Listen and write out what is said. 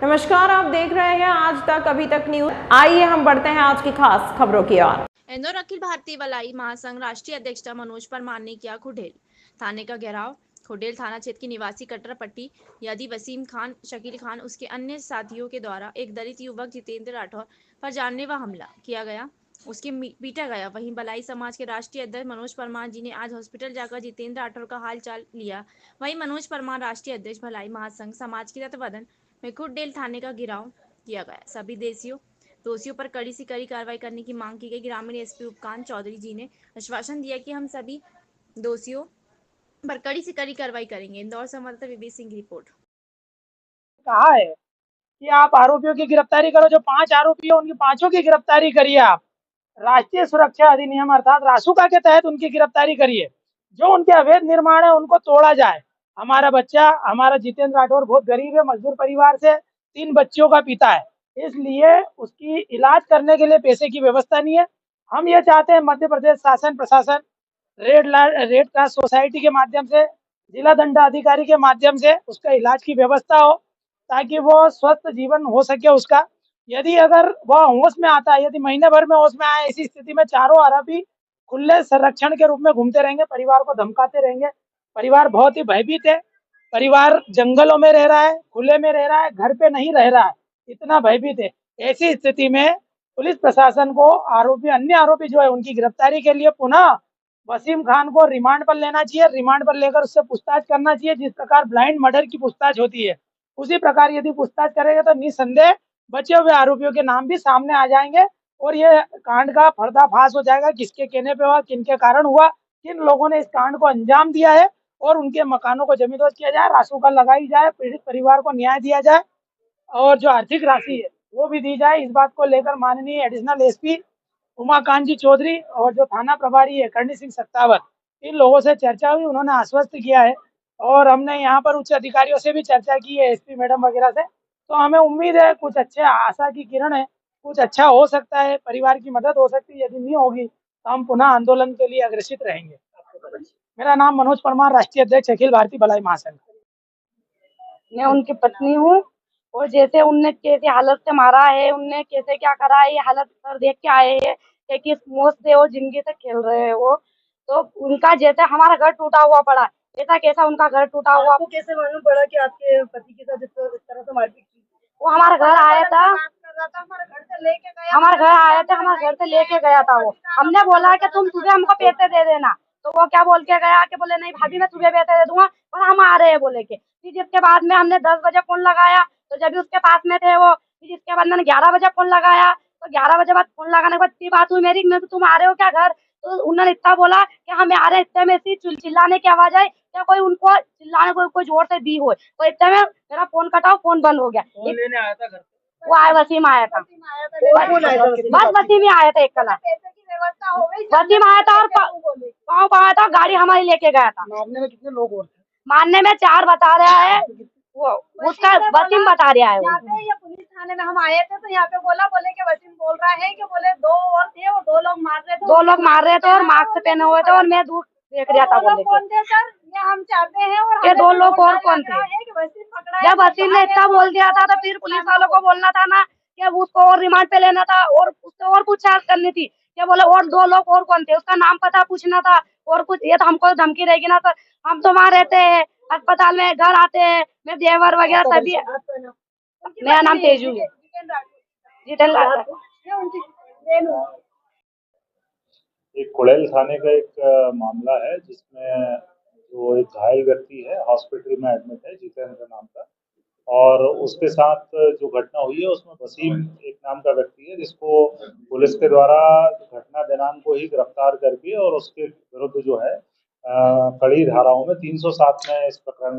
नमस्कार, आप देख रहे हैं आज तक अभी तक न्यूज। आइए हम बढ़ते हैं आज की खास खबरों की ओर। इंदौर अखिल भारतीय भलाई महासंघ राष्ट्रीय अध्यक्ष मनोज परमार ने किया खुडेल थाने का घेराव। खुडेल थाना क्षेत्र की निवासी कटरा पट्टी यादी वसीम खान, शकील खान उसके अन्य साथियों के द्वारा एक दलित युवक जितेंद्र राठौर पर जानलेवा हमला किया गया, उसके पीटा गया। वहीं भलाई समाज के राष्ट्रीय अध्यक्ष मनोज परमार जी ने आज हॉस्पिटल जाकर जितेंद्र राठौर का हाल चाल लिया। वहीं मनोज परमार राष्ट्रीय अध्यक्ष भलाई महासंघ समाज के तत्वावधान में खुडेल थाने का घेराव किया गया। सभी दोषियों पर कड़ी से कड़ी कार्रवाई करने की मांग की गई। ग्रामीण एसपी उपकांत चौधरी जी ने आश्वासन दिया कि हम सभी दोषियों पर कड़ी से कड़ी कार्रवाई करेंगे। इंदौर संवाददाता विवेक सिंह की रिपोर्ट। कहा है कि आप आरोपियों की गिरफ्तारी करो, जो 5 आरोपी है उनकी पांचों की गिरफ्तारी करिए। आप राष्ट्रीय सुरक्षा अधिनियम अर्थात रासुका के तहत उनकी गिरफ्तारी करिए। जो उनके अवैध निर्माण है उनको तोड़ा जाए। हमारा बच्चा, हमारा जितेंद्र राठौर बहुत गरीब है, मजदूर परिवार से 3 बच्चों का पिता है, इसलिए उसकी इलाज करने के लिए पैसे की व्यवस्था नहीं है। हम ये चाहते हैं मध्य प्रदेश शासन प्रशासन रेड क्रॉस सोसाइटी के माध्यम से, जिला दंडाधिकारी के माध्यम से उसका इलाज की व्यवस्था हो, ताकि वो स्वस्थ जीवन हो सके उसका। यदि अगर वह होश में आता है, यदि महीने भर में होश में आए, ऐसी स्थिति में चारों आरोपी खुले संरक्षण के रूप में घूमते रहेंगे, परिवार को धमकाते रहेंगे। परिवार बहुत ही भयभीत है। परिवार जंगलों में रह रहा है, खुले में रह रहा है, घर पे नहीं रह रहा है, इतना भयभीत है। ऐसी स्थिति में पुलिस प्रशासन को अन्य आरोपी जो है उनकी गिरफ्तारी के लिए पुनः वसीम खान को रिमांड पर लेना चाहिए। रिमांड पर लेकर उससे पूछताछ करना चाहिए। जिस प्रकार ब्लाइंड मर्डर की पूछताछ होती है, उसी प्रकार यदि पूछताछ करेंगे तो निसंदेह बचे हुए आरोपियों के नाम भी सामने आ जाएंगे और ये कांड का पर्दाफाश हो जाएगा। किसके कहने पे हुआ, किन के कारण हुआ, किन लोगों ने इस कांड को अंजाम दिया है, और उनके मकानों को जमींदोज किया जाए, रासुका लगाई जाए, पीड़ित परिवार को न्याय दिया जाए और जो आर्थिक राशि है वो भी दी जाए। इस बात को लेकर माननीय एडिशनल एसपी उमाकांत जी चौधरी और जो थाना प्रभारी है करणी सिंह सत्तावत, इन लोगों से चर्चा हुई। उन्होंने आश्वस्त किया है और हमने यहाँ पर उच्च अधिकारियों से भी चर्चा की है, एसपी मैडम वगैरह से। तो हमें उम्मीद है कुछ अच्छे, आशा की किरण है, कुछ अच्छा हो सकता है, परिवार की मदद हो सकती है। यदि नहीं होगी तो हम पुनः आंदोलन के लिए अग्रसित रहेंगे। मेरा नाम मनोज परमार, राष्ट्रीय अध्यक्ष अखिल भारतीय भलाई महासंघ। मैं उनकी पत्नी हूँ और जैसे उनने कैसे हालत से मारा है, उनने कैसे क्या करा है, ये हालत पर देख के आए हैं कि किस मौत से वो जिंदगी से खेल रहे हैं वो। तो उनका जैसे हमारा घर टूटा हुआ पड़ा, ऐसा कैसा उनका घर टूटा हुआ। आपको कैसे मालूम पड़ा कि आपके पति के साथ इस तरह से मारपीट की? वो हमारे घर आया था, हमारे घर से लेके गया, हमारे घर आया था, हमारे घर से लेके गया था वो। हमने बोला कि तुम सुबह हमको पैसे दे देना, तो वो क्या बोल के गया कि बोले नहीं भाभी मैं सुबह पैसे दे दूंगा और हम आ रहे हैं बोले के। फिर जिसके बाद में हमने 10 बजे फोन लगाया तो जब भी उसके पास में थे वो। फिर इसके बाद मैंने 11 बजे फोन लगाया तो 11 बजे बाद फोन लगाने के बाद इतनी बात हुई मेरी, मैं तो तुम आ रहे हो क्या घर? तो उन्होंने इतना बोला कि हम आ रहे हैं। इतने में ऐसी चिल्लाने की आवाज आई क्या कोई उनको चिल्लाने कोई जोर से दी हो, तो इतने में मेरा फोन कटा, फोन बंद हो गया। कौन लेने आया था घर? वो आया, वसीम आया था, बस वसीम ही आया था एक कला। पैसे की व्यवस्था हो गई, वसीम आया था और पाँव पाया था, गाड़ी हमारी लेके गया था। मारने में कितने लोग और थे? मारने में 4 बता रहा है वो, उसका वसीम बता रहा है। यहाँ पे ये पुलिस थाने में हम आए थे तो यहाँ पे बोले कि वसीम बोल रहा है कि बोले 2 और थे और 2 लोग मार रहे थे, 2 लोग मार रहे थे और मास्क पहने हुए थे और मैं दूर देख रहा था। बोले कौन थे सर, ये हम चाहते हैं। और ये 2 लोग और कौन थे? वसीम पकड़ा है। जब वसीम ने इतना बोल दिया था तो फिर पुलिस वालों को बोलना था ना कि उसको और रिमांड पे लेना था और उससे और पूछताछ करनी थी। क्या बोले और 2 लोग और कौन थे, उसका नाम पता पूछना था और कुछ। ये तो हमको धमकी रहेगी ना सर, हम तो वहाँ रहते हैं अस्पताल में, घर आते हैं, मैं देवर वगैरह सभी। मेरा नाम तेजू है, जितेंद्र। एक कुड़ैल थाने का एक मामला है जिसमें जो एक घायल व्यक्ति है हॉस्पिटल में एडमिट है, जितेंद्र नाम का, और उसके साथ जो घटना हुई है उसमें वसीम एक नाम का व्यक्ति है जिसको पुलिस के द्वारा घटना दिनांक को ही गिरफ्तार करके और उसके विरुद्ध जो है कड़ी धाराओं में 307 में इस प्रकरण में